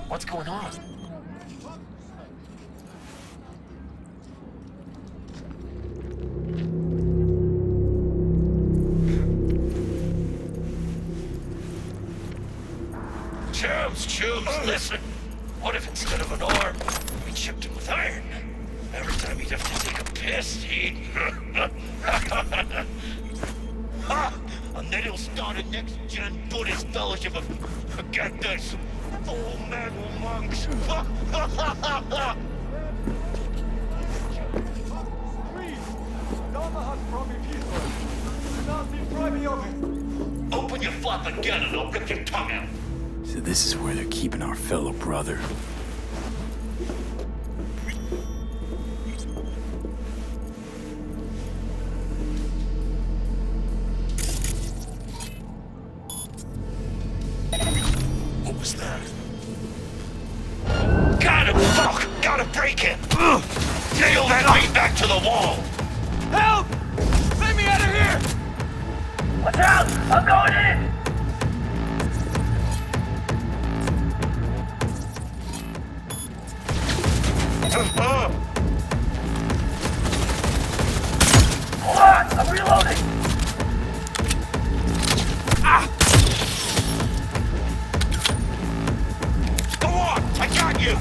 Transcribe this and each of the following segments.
What's going on? Chubs, listen. What if instead of an arm, we chipped him with iron? Every time he'd have to take a piss, he'd... And then he'll start a next-gen Buddhist fellowship of... Forget this. Full metal monks. Please, Dharma has brought me peaceful. Do not deprive me of it. Open your flap again and I'll rip your tongue out. So this is where they're keeping our fellow brother. What was that? Got him! Fuck! Gotta break him! Nail that meat back to the wall! Help! Let me out of here! Watch out! I'm going in! Hold on! I'm reloading! Go on! I got you!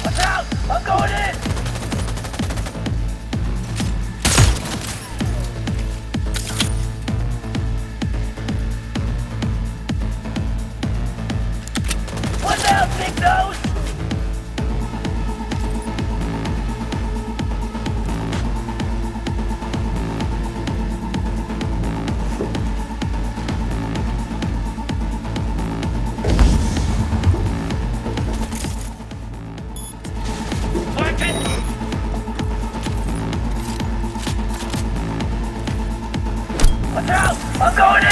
Watch out! I'm going in! What's out, big nose? Watch out! I'm going in!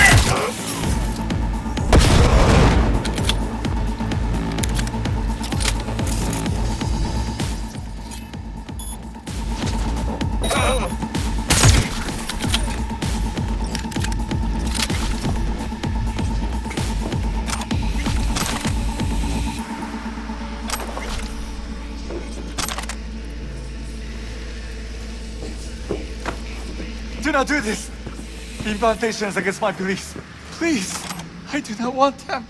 Do not do this! Implantations against my beliefs. Please! I do not want them.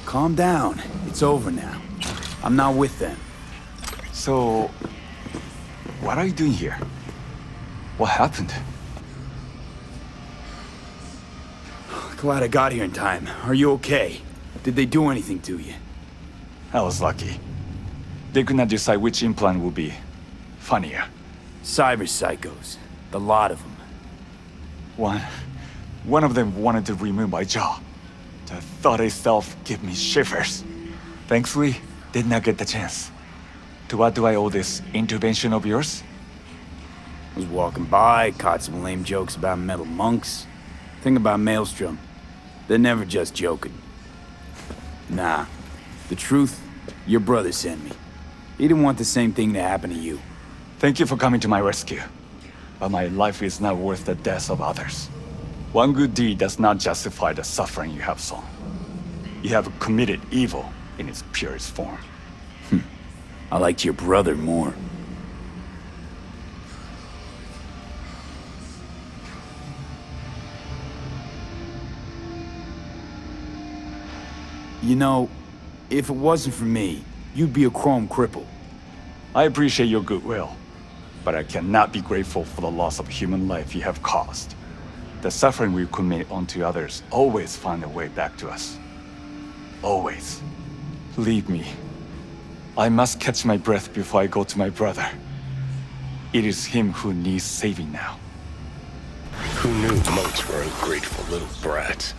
Calm down. It's over now. I'm not with them. So, what are you doing here? What happened? Glad I got here in time. Are you okay? Did they do anything to you? I was lucky. They could not decide which implant would be funnier. Cyber psychos. The lot of them. One of them wanted to remove my jaw. The thought itself gave me shivers. Thankfully, did not get the chance. To what do I owe this intervention of yours? I was walking by, caught some lame jokes about metal monks. Think about Maelstrom. They're never just joking. Nah. The truth, your brother sent me. He didn't want the same thing to happen to you. Thank you for coming to my rescue. But my life is not worth the deaths of others. One good deed does not justify the suffering you have sown. You have committed evil in its purest form. I liked your brother more. You know, if it wasn't for me, you'd be a chrome cripple. I appreciate your goodwill, but I cannot be grateful for the loss of human life you have caused. The suffering we commit onto others always find a way back to us. Always. Leave me. I must catch my breath before I go to my brother. It is him who needs saving now. Who knew monks were ungrateful little brats?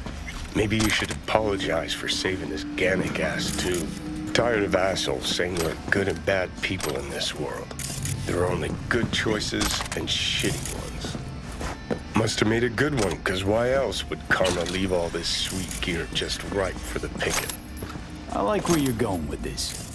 Maybe you should apologize for saving this Gannic ass too. Tired of assholes saying there are good and bad people in this world. There are only good choices and shitty ones. Must have made a good one, because why else would Karma leave all this sweet gear just right for the picking? I like where you're going with this.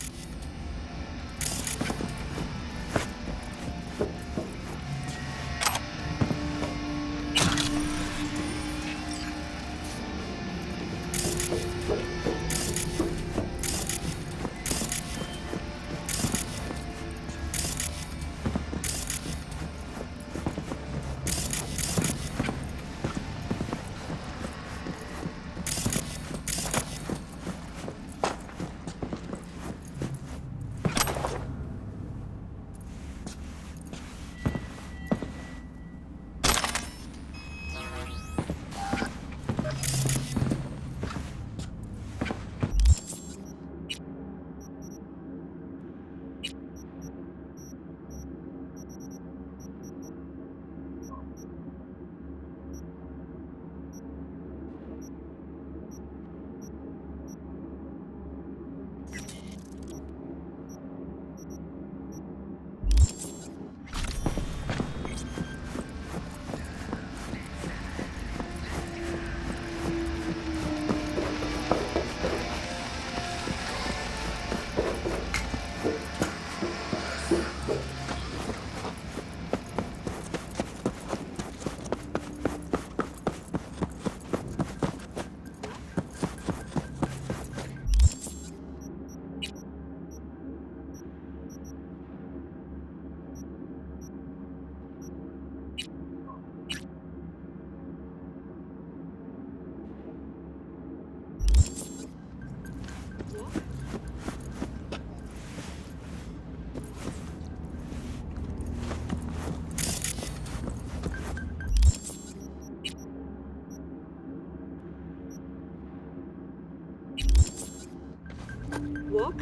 Walk?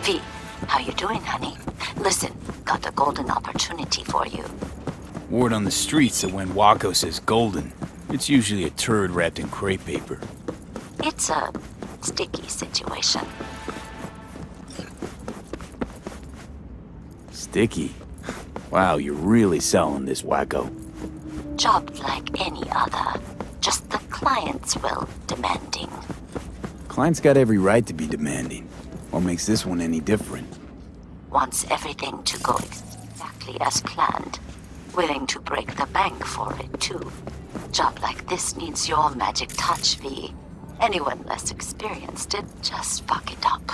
V, how you doing, honey? Listen, got a golden opportunity for you. Word on the streets that when Wako says golden, it's usually a turd wrapped in crepe paper. It's a sticky situation. Sticky? Wow, you're really selling this, Wacko. Job like any other. Just the client's will demanding. Client's got every right to be demanding. What makes this one any different? Wants everything to go exactly as planned. Willing to break the bank for it, too. Job like this needs your magic touch, V. Anyone less experienced it just fuck it up.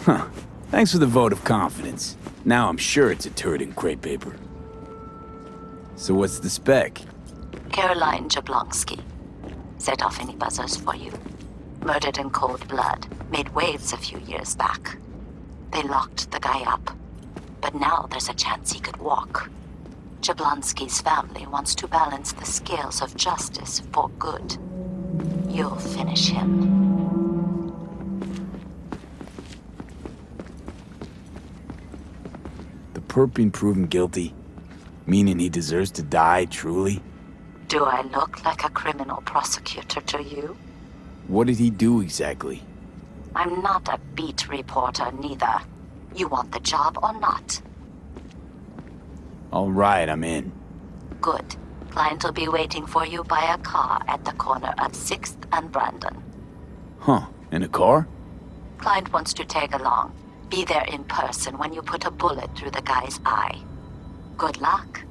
Huh. Thanks for the vote of confidence. Now I'm sure it's a turd in crepe paper. So what's the spec? Caroline Jablonski. Set off any buzzers for you. Murdered in cold blood. Made waves a few years back. They locked the guy up. But now there's a chance he could walk. Jablonski's family wants to balance the scales of justice for good. You'll finish him. The perp being proven guilty? Meaning he deserves to die, truly? Do I look like a criminal prosecutor to you? What did he do exactly? I'm not a beat reporter, neither. You want the job or not? All right, I'm in. Good. Client will be waiting for you by a car at the corner of 6th and Brandon. Huh, in a car? Client wants to tag along. Be there in person when you put a bullet through the guy's eye. Good luck.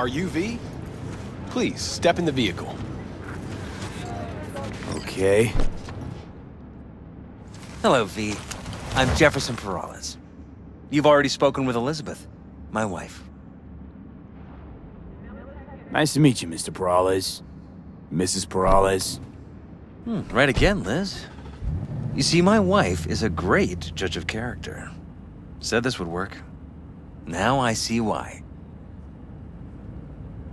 Are you V? Please, step in the vehicle. Okay. Hello, V. I'm Jefferson Perales. You've already spoken with Elizabeth, my wife. Nice to meet you, Mr. Perales. Mrs. Perales. Right again, Liz. You see, my wife is a great judge of character. Said this would work. Now I see why.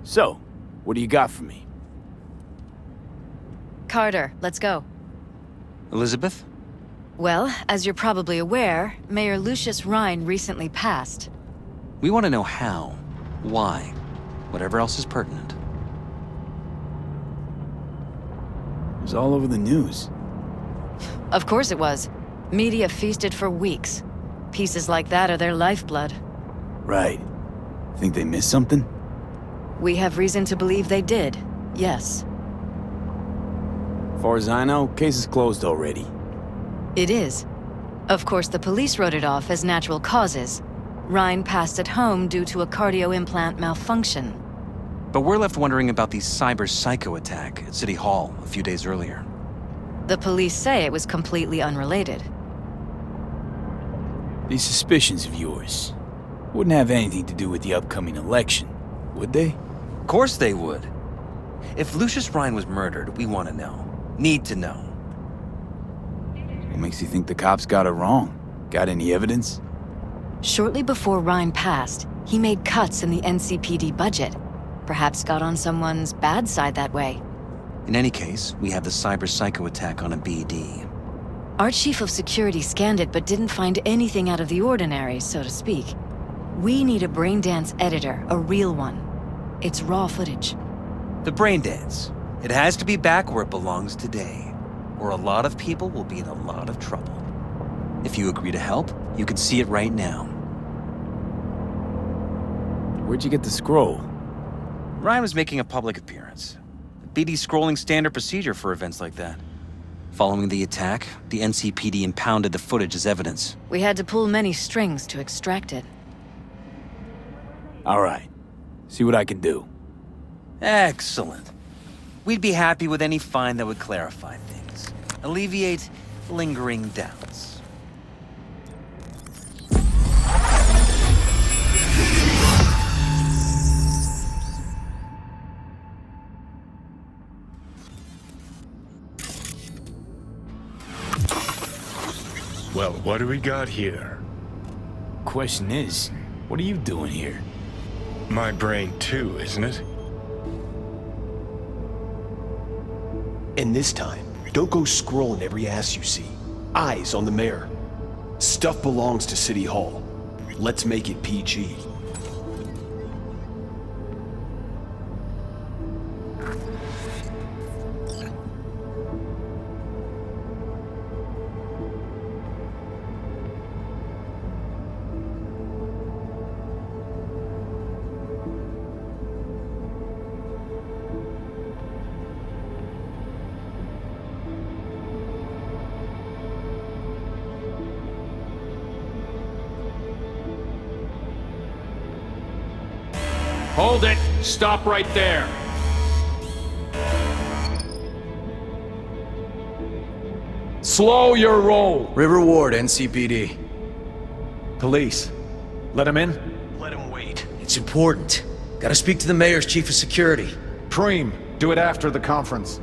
So, what do you got for me? Carter, let's go. Elizabeth? Well, as you're probably aware, Mayor Lucius Rhine recently passed. We want to know how, why, whatever else is pertinent. It was all over the news. Of course it was. Media feasted for weeks. Pieces like that are their lifeblood. Right. Think they missed something? We have reason to believe they did, yes. As far as I know, case is closed already. It is. Of course, the police wrote it off as natural causes. Rhine passed at home due to a cardio implant malfunction. But we're left wondering about the cyber psycho attack at City Hall a few days earlier. The police say it was completely unrelated. These suspicions of yours wouldn't have anything to do with the upcoming election, would they? Of course they would. If Lucius Rhine was murdered, we want to know. Need to know. What makes you think the cops got it wrong? Got any evidence? Shortly before Rhine passed, he made cuts in the NCPD budget. Perhaps got on someone's bad side that way. In any case, we have the cyber psycho attack on a BD. Our chief of security scanned it but didn't find anything out of the ordinary, so to speak. We need a braindance editor, a real one. It's raw footage. The brain dance. It has to be back where it belongs today, or a lot of people will be in a lot of trouble. If you agree to help, you can see it right now. Where'd you get the scroll? Ryan was making a public appearance. BD scrolling standard procedure for events like that. Following the attack, the NCPD impounded the footage as evidence. We had to pull many strings to extract it. All right. See what I can do. Excellent. We'd be happy with any find that would clarify things, alleviate lingering doubts. Well, what do we got here? Question is, what are you doing here? My brain too, isn't it? And this time, don't go scrolling every ass you see. Eyes on the mayor. Stuff belongs to City Hall. Let's make it PG. Hold it! Stop right there! Slow your roll! River Ward, NCPD. Police. Let him in? Let him wait. It's important. Gotta speak to the mayor's chief of security. Preem, do it after the conference.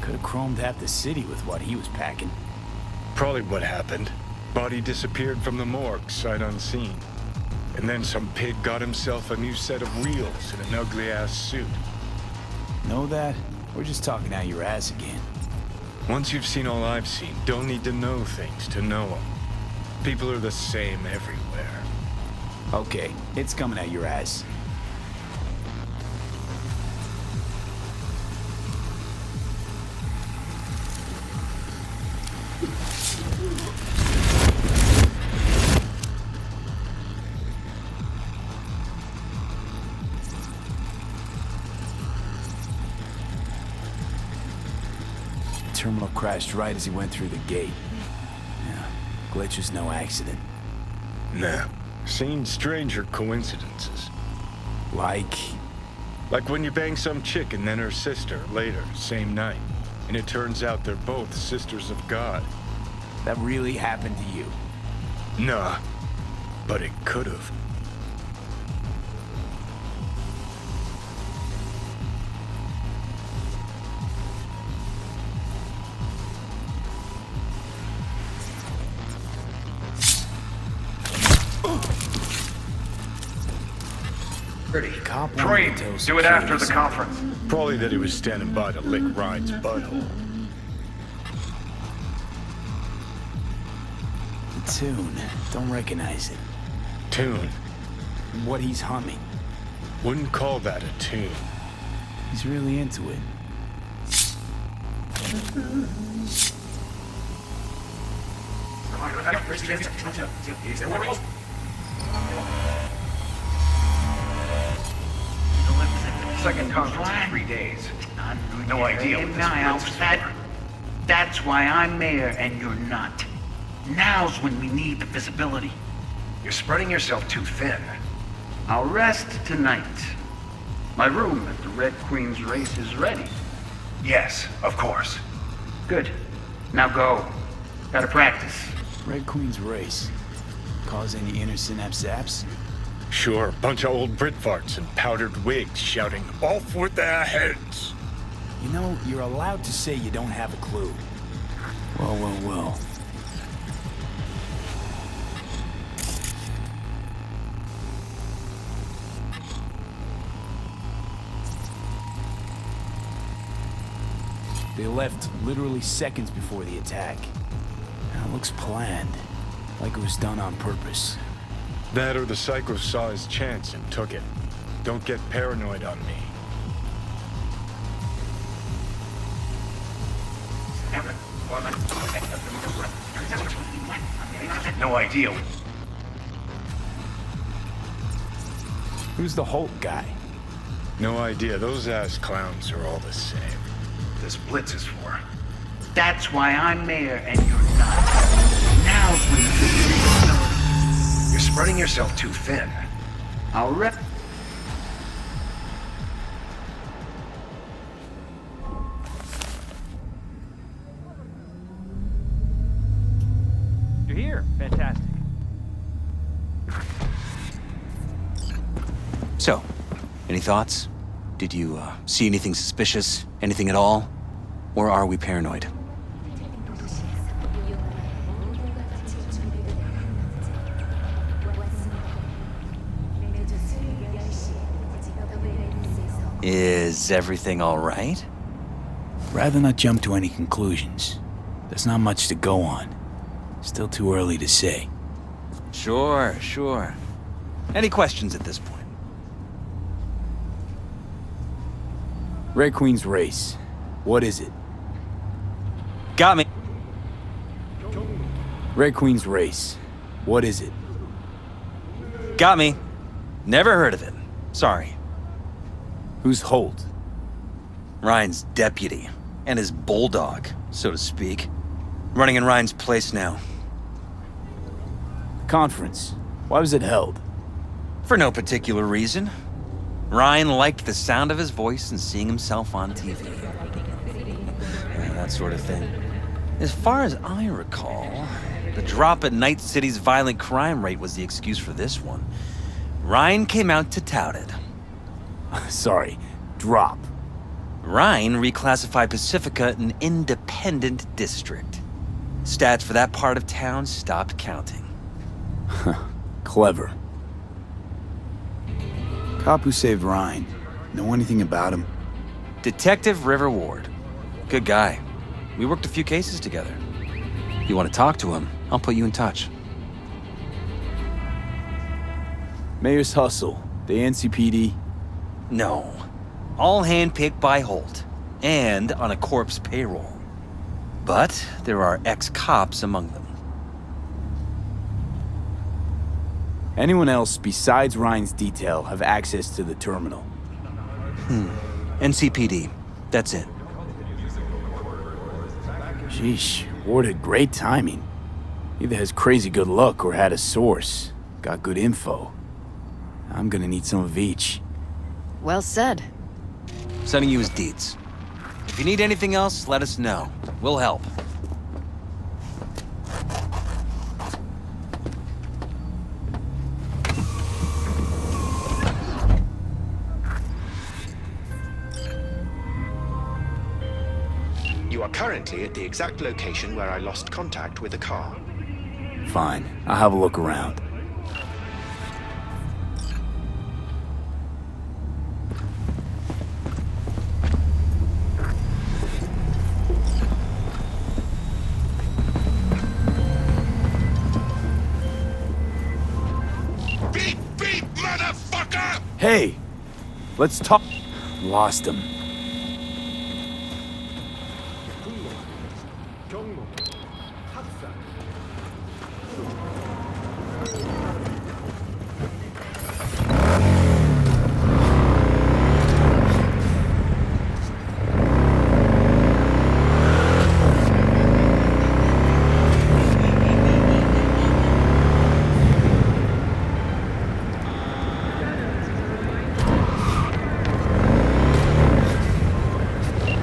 Could have chromed half the city with what he was packing. Probably what happened. Body disappeared from the morgue, sight unseen. And then some pig got himself a new set of wheels and an ugly-ass suit. Know that? We're just talking out your ass again. Once you've seen all I've seen, don't need to know things to know them. People are the same everywhere. Okay, it's coming at your ass. Terminal crashed right as he went through the gate. Yeah, glitch was no accident. Nah, seen stranger coincidences. Like when you bang some chick and then her sister later, same night. And it turns out they're both sisters of God. that really happened to you. Nah, but it could've. Dream, do it after the conference. Probably that he was standing by to lick Ryan's butthole. The tune. Don't recognize it. Tune? What he's humming. Wouldn't call that a tune. He's really into it. Second conference in 3 days. No idea what this Now, Blitz is for. that's why I'm mayor and you're not. Now's when we need the visibility. You're spreading yourself too thin. I'll rest tonight. My room at the Red Queen's race is ready. Yes, of course. Good. Now go. Gotta practice. Red Queen's race. Cause any inner synapse zaps? Sure, bunch of old Brit farts in powdered wigs shouting, "Off with their heads!" You know, you're allowed to say you don't have a clue. Well. They left literally seconds before the attack. That looks planned. Like it was done on purpose. That or the psycho saw his chance and took it. Don't get paranoid on me. No idea. Who's the Hulk guy? No idea. Those ass clowns are all the same. This Blitz is for. That's why I'm mayor and you're not. Now's when the visibility. You're spreading yourself too thin. I'll rest. You're here. Fantastic. So, any thoughts? Did you see anything suspicious? Anything at all? Or are we paranoid? Is everything all right? Rather not jump to any conclusions. There's not much to go on. Still too early to say. Sure. Any questions at this point? Red Queen's race. What is it? Got me. Red Queen's race. What is it? Got me. Never heard of it. Sorry. Who's Holt? Ryan's deputy. And his bulldog, so to speak. Running in Ryan's place now. Conference. Why was it held? For no particular reason. Ryan liked the sound of his voice and seeing himself on TV. Yeah, that sort of thing. As far as I recall, the drop at Night City's violent crime rate was the excuse for this one. Ryan came out to tout it. Sorry, drop. Ryan reclassified Pacifica an independent district. Stats for that part of town stopped counting. Clever. Cop who saved Ryan. Know anything about him? Detective River Ward. Good guy. We worked a few cases together. If you want to talk to him, I'll put you in touch. Mayor's Hustle, the NCPD. No. All handpicked by Holt, and on a corpse payroll. But there are ex-cops among them. Anyone else besides Ryan's detail have access to the terminal? NCPD. That's it. Sheesh, Ward had great timing. Either has crazy good luck or had a source. Got good info. I'm gonna need some of each. Well said. Sending you his deeds. If you need anything else, let us know. We'll help. You are currently at the exact location where I lost contact with the car. Fine, I'll have a look around. Beep, beep, motherfucker! Hey! Let's talk. Lost him.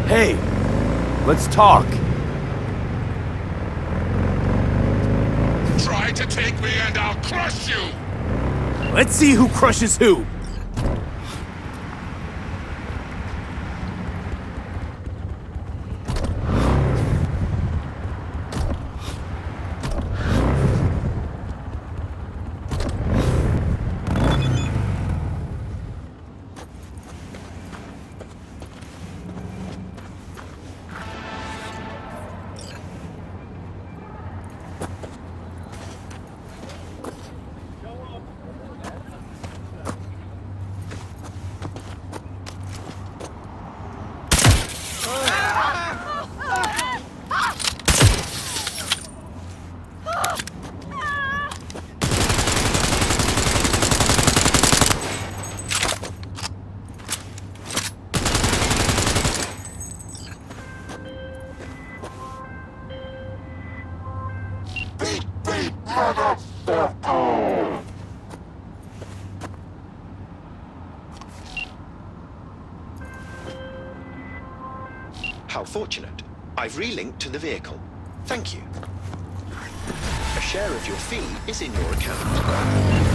Hey! Let's talk. Try to take me and I'll crush you! Let's see who crushes who. How fortunate. I've relinked to the vehicle. Thank you. A share of your fee is in your account.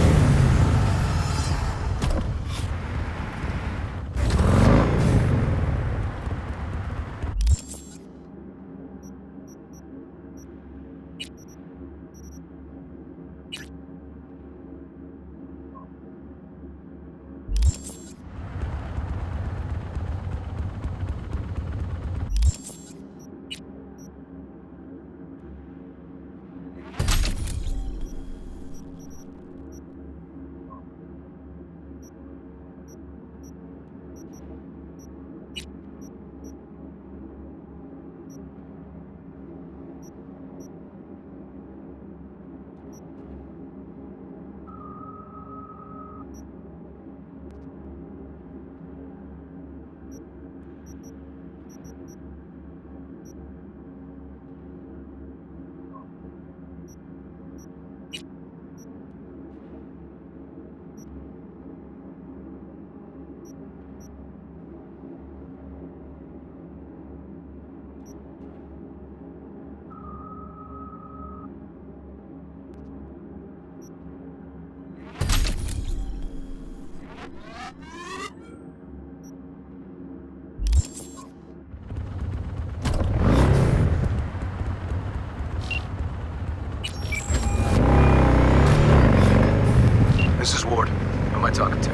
This is Ward. Who am I talking to?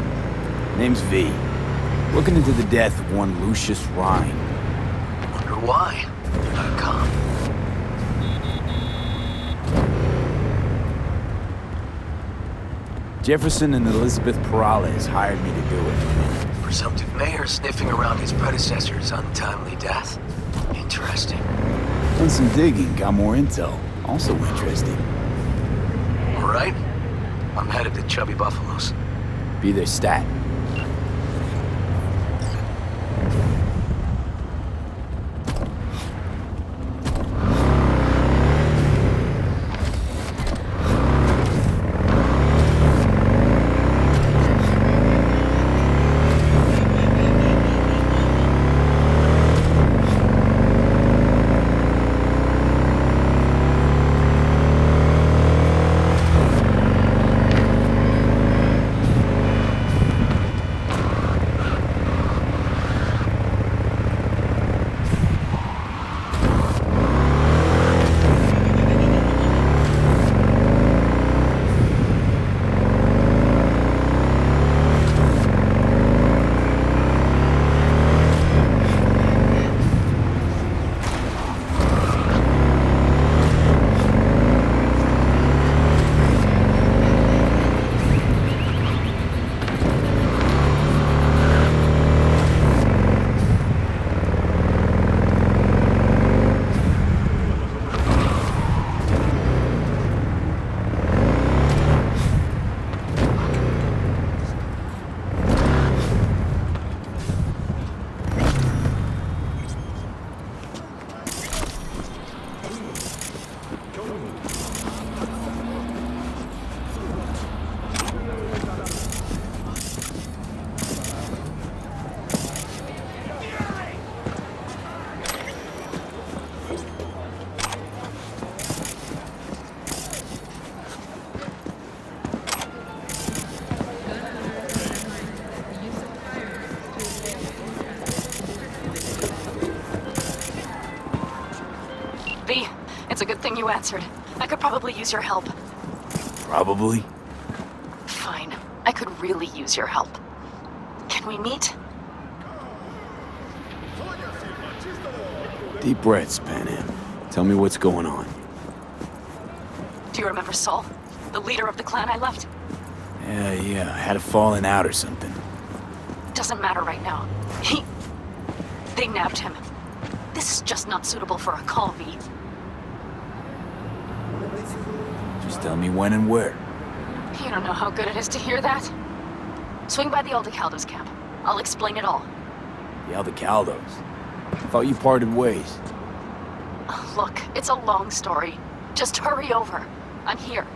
Name's V. Looking into the death of one Lucius Ryan. Wonder why. Calm. Jefferson and Elizabeth Perales hired me to do it. Presumptive mayor sniffing around his predecessor's untimely death. Interesting. Done some digging, got more intel. Also interesting. All right. I'm headed to Chubby Buffalo's. Be their stat. It's a good thing you answered. I could probably use your help. Probably? Fine. I could really use your help. Can we meet? Deep breaths, Panam. Tell me what's going on. Do you remember Saul? The leader of the clan I left? Yeah, I had a falling out or something. Doesn't matter right now. They nabbed him. This is just not suitable for a call, V. Just tell me when and where. You don't know how good it is to hear that. Swing by the Aldecaldos camp. I'll explain it all. The Aldecaldos? I thought you parted ways. Look, it's a long story. Just hurry over. I'm here.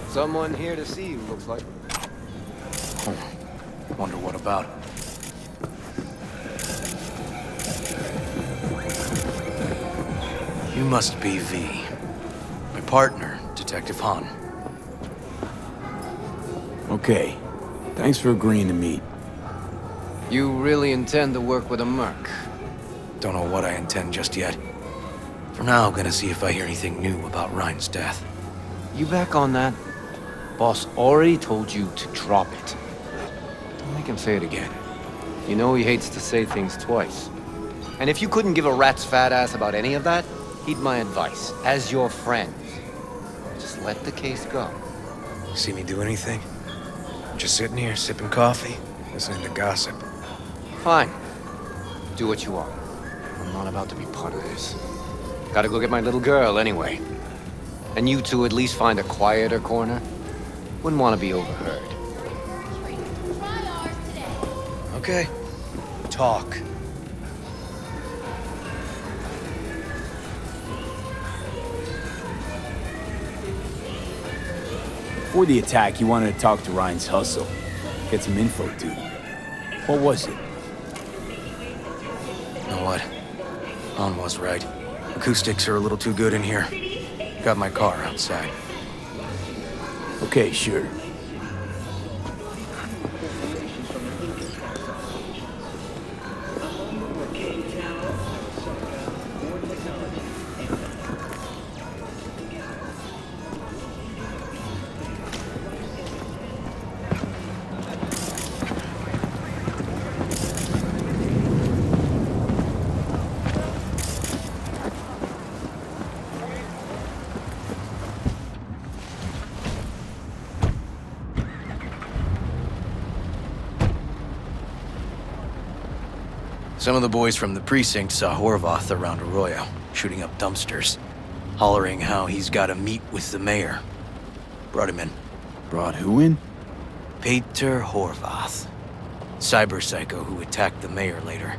Someone here to see you, looks like. Wonder what about. You must be V. My partner, Detective Han. Okay. Thanks for agreeing to meet. You really intend to work with a merc? Don't know what I intend just yet. For now, I'm gonna see if I hear anything new about Ryan's death. You back on that? Boss already told you to drop it. Don't make him say it again. You know he hates to say things twice. And if you couldn't give a rat's fat ass about any of that, heed my advice, as your friend. Just let the case go. See me do anything? Just sitting here, sipping coffee, listening to gossip. Fine. Do what you want. I'm not about to be part of this. Gotta go get my little girl anyway. And you two at least find a quieter corner. Wouldn't want to be overheard. Okay. Talk. Before the attack, you wanted to talk to Ryan's hustle. Get some info, too. What was it? You know what? On was right. Acoustics are a little too good in here. Got my car outside. Okay, sure. Some of the boys from the precinct saw Horvath around Arroyo, shooting up dumpsters, hollering how he's got to meet with the mayor. Brought him in. Brought who in? Peter Horvath. Cyber psycho who attacked the mayor later.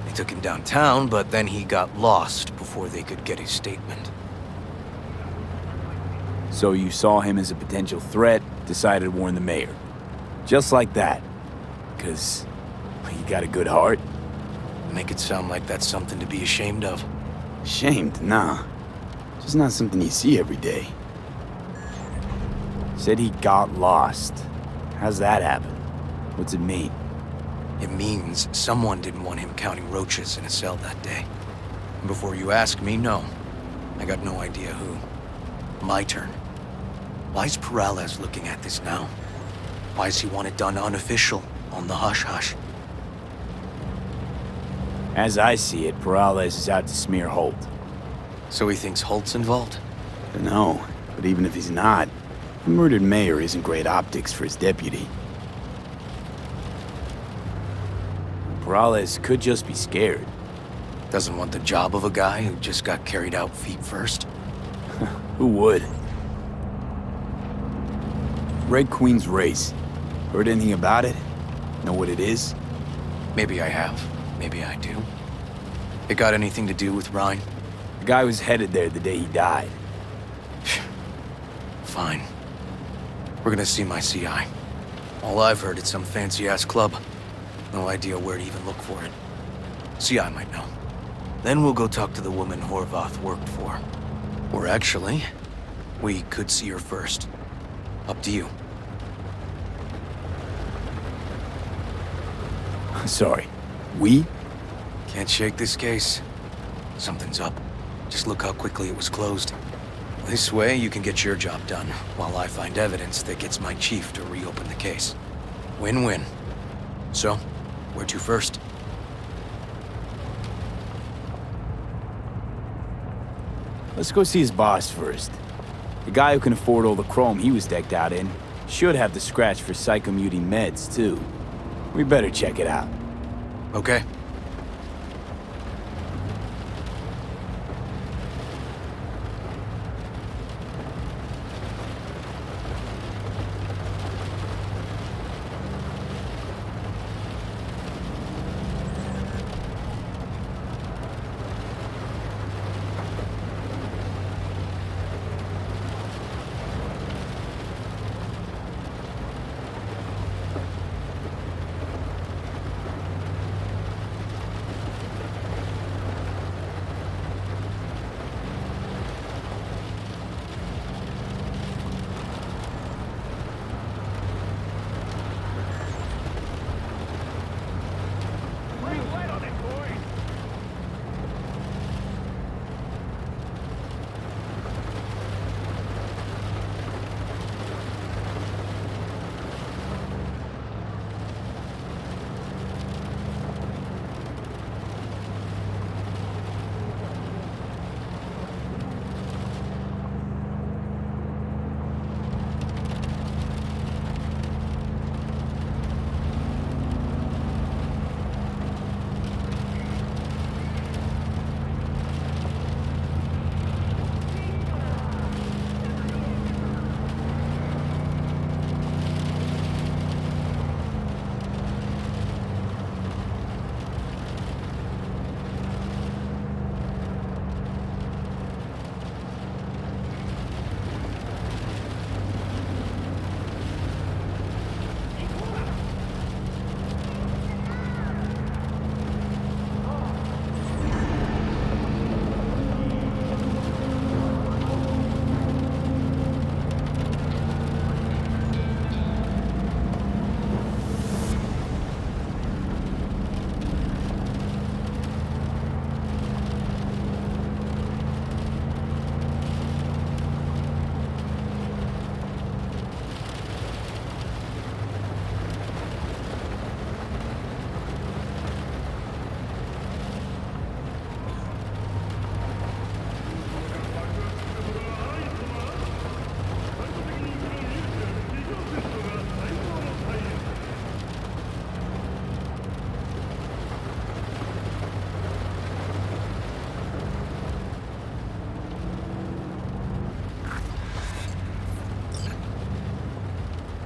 They took him downtown, but then he got lost before they could get his statement. So you saw him as a potential threat, decided to warn the mayor. Just like that. 'Cause you got a good heart. Make it sound like that's something to be ashamed of. Ashamed? Nah. Just not something you see every day. Said he got lost. How's that happen? What's it mean? It means someone didn't want him counting roaches in a cell that day. And before you ask me, no. I got no idea who. My turn. Why's Peralez looking at this now? Why's he want it done unofficial, on the hush-hush? As I see it, Peralez is out to smear Holt. So he thinks Holt's involved? No, but even if he's not, the murdered mayor isn't great optics for his deputy. Peralez could just be scared. Doesn't want the job of a guy who just got carried out feet first? Who would? Red Queen's race. Heard anything about it? Know what it is? Maybe I have. Maybe I do. It got anything to do with Ryan? The guy was headed there the day he died. Fine. We're gonna see my CI. All I've heard is some fancy-ass club. No idea where to even look for it. CI might know. Then we'll go talk to the woman Horvath worked for. Or actually, we could see her first. Up to you. Sorry. We? Can't shake this case. Something's up. Just look how quickly it was closed. This way, you can get your job done, while I find evidence that gets my chief to reopen the case. Win-win. So, where to first? Let's go see his boss first. The guy who can afford all the chrome he was decked out in should have the scratch for psychomuting meds, too. We better check it out. Okay.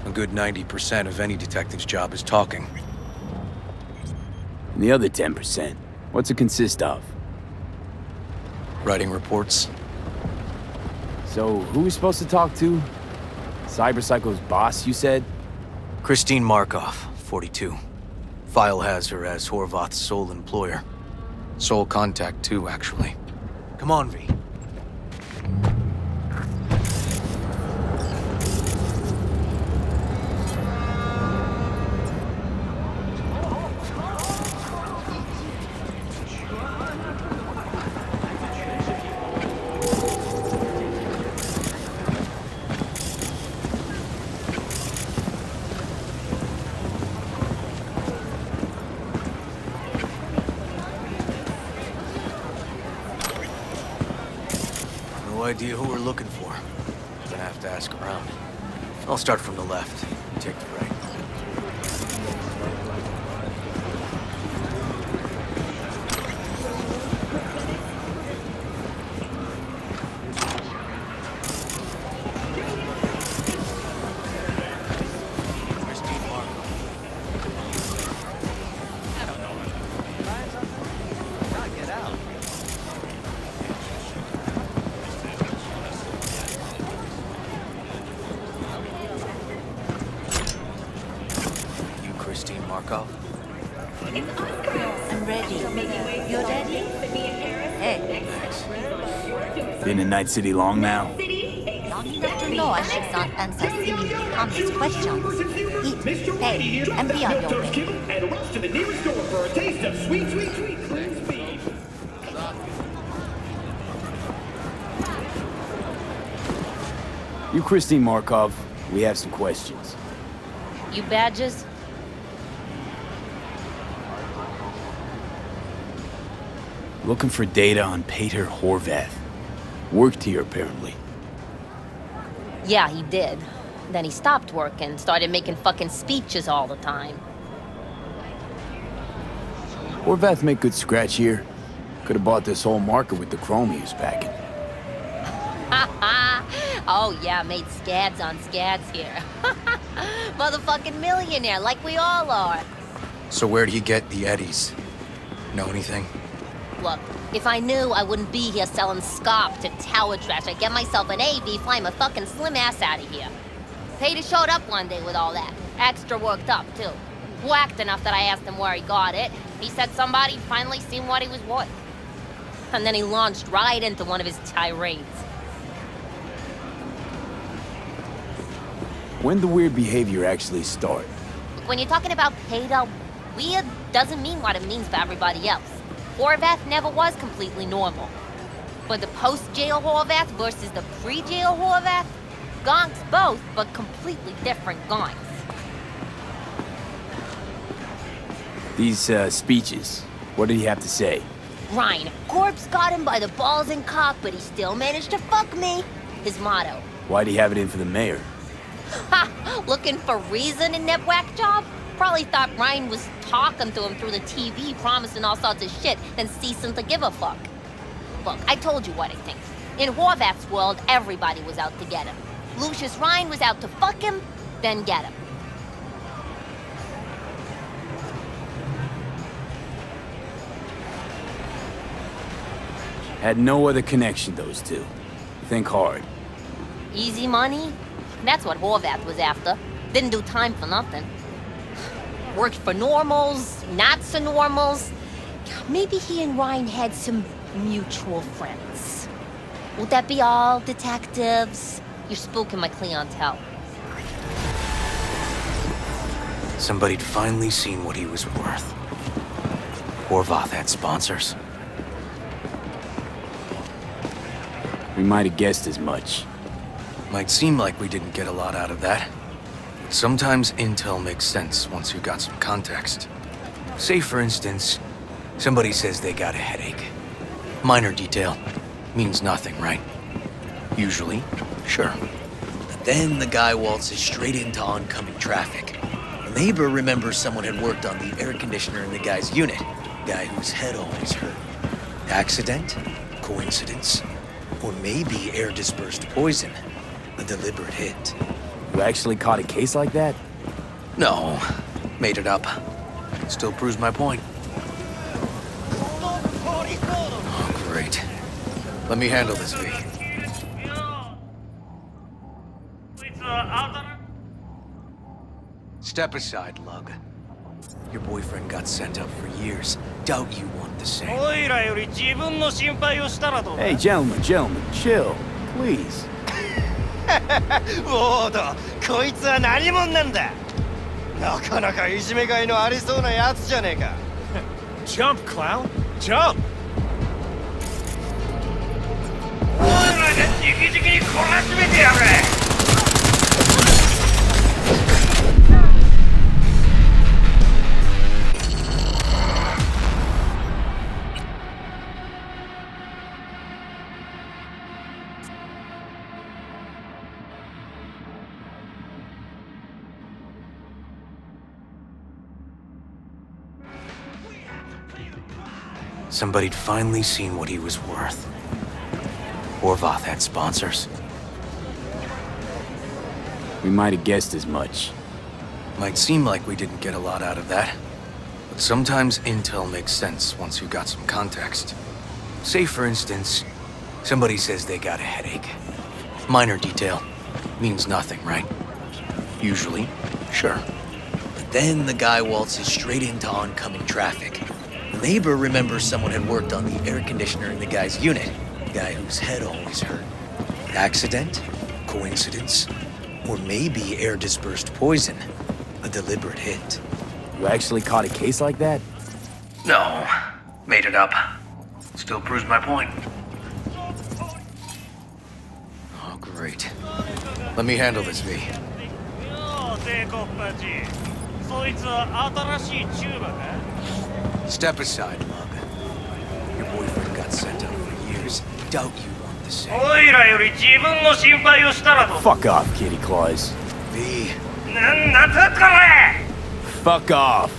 A good 90% of any detective's job is talking. And the other 10%, what's it consist of? Writing reports. So, who are we supposed to talk to? Cyberpsycho's boss, you said? Christine Markov, 42. File has her as Horvath's sole employer. Sole contact, too, actually. Come on, V. No idea who we're looking for. Gonna have to ask around. I'll start from the left. You take the right. Christine Markov? I'm ready. You're ready? Hey. Been in Night City long now? Long enough to know I should not answer seemingly harmless questions. Eat, pay, and be on your way. And rush to the nearest store for a taste of sweet, sweet, sweet Clean's beef. You Christine Markov, we have some questions. You badges? Looking for data on Peter Horvath. Worked here, apparently. Yeah, he did. Then he stopped working, started making fucking speeches all the time. Horvath make good scratch here. Could have bought this whole market with the chrome he was packing. Oh yeah, made scads on scads here. Motherfucking millionaire, like we all are. So where'd he get the eddies? Know anything? Look, if I knew, I wouldn't be here selling scop to tower trash. I'd get myself an AV, fly my fucking slim ass out of here. Peter showed up one day with all that. Extra worked up, too. Whacked enough that I asked him where he got it. He said somebody finally seen what he was worth. And then he launched right into one of his tirades. When the weird behavior actually start? When you're talking about Peter, weird doesn't mean what it means for everybody else. Horvath never was completely normal. But the post-jail Horvath versus the pre-jail Horvath, gonks both, but completely different gonks. These, speeches, what did he have to say? Ryan, Corpse got him by the balls and cock, but he still managed to fuck me. His motto. Why'd he have it in for the mayor? Ha! Looking for reason in that whack job? Probably thought Ryan was talking to him through the TV, promising all sorts of shit, and ceasing to give a fuck. Look, I told you what I think. In Horvath's world, everybody was out to get him. Lucius Ryan was out to fuck him, then get him. Had no other connection, those two. Think hard. Easy money? That's what Horvath was after. Didn't do time for nothing. Worked for normals, not so normals. Maybe he and Ryan had some mutual friends. Would that be all, detectives? You're spooking my clientele. Somebody'd finally seen what he was worth. Horvath had sponsors. We might have guessed as much. Might seem like we didn't get a lot out of that. But sometimes intel makes sense once you got some context. Say, for instance, somebody says they got a headache. Minor detail. Means nothing, right? Usually, sure. But then the guy waltzes straight into oncoming traffic. A neighbor remembers someone had worked on the air conditioner in the guy's unit. Guy whose head always hurt. Accident? Coincidence? Or maybe air-dispersed poison. A deliberate hit. You actually caught a case like that? No, made it up. Still proves my point. Oh, great. Let me handle this, V. Step aside, Lug. Your boyfriend got sent up for years. Doubt you want the same. Hey, gentlemen, chill, please. ウォード、こいつは何者なんだ。なかなかいじめがいのありそうなやつじゃねえか。Jump, clown! Jump! お前らが直々に懲らしめてやれ。Somebody'd finally seen what he was worth. Horvath had sponsors. We might have guessed as much. Might seem like we didn't get a lot out of that. But sometimes intel makes sense once you got some context. Say, for instance, somebody says they got a headache. Minor detail. Means nothing, right? Usually, sure. But then the guy waltzes straight into oncoming traffic. The neighbor remembers someone had worked on the air conditioner in the guy's unit. The guy whose head always hurt. Accident? Coincidence? Or maybe air-dispersed poison. A deliberate hit. You actually caught a case like that? No. Made it up. Still proves my point. Oh, great. Let me handle this, V. Step aside, Lug. Your boyfriend got sent up for years. Doubt you want the same. Fuck off, Kitty Claus. V. Fuck off.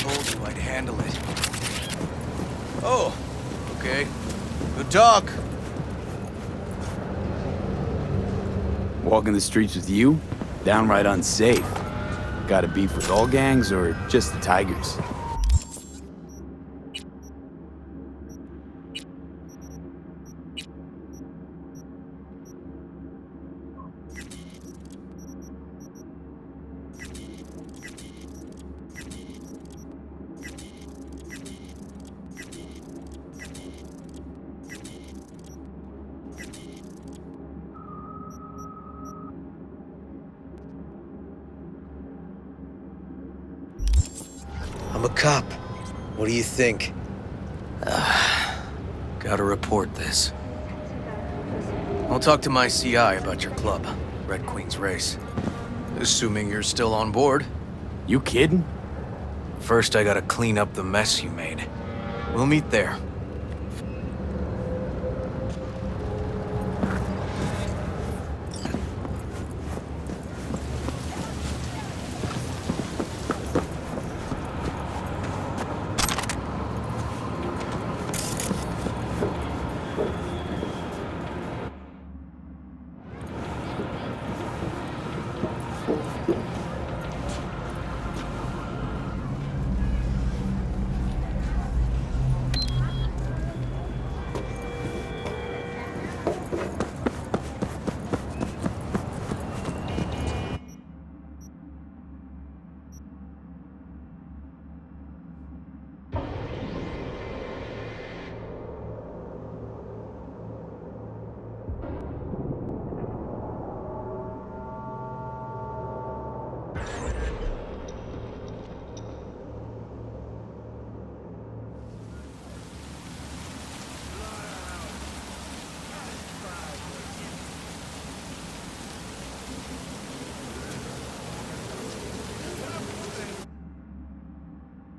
Told you I'd handle it. Oh, okay. Good talk. Walking the streets with you? Downright unsafe. Got a beef with all gangs or just the Tigers? I'm a cop. What do you think? Gotta report this. I'll talk to my CI about your club, Red Queen's Race. Assuming you're still on board. You kidding? First, I gotta clean up the mess you made. We'll meet there.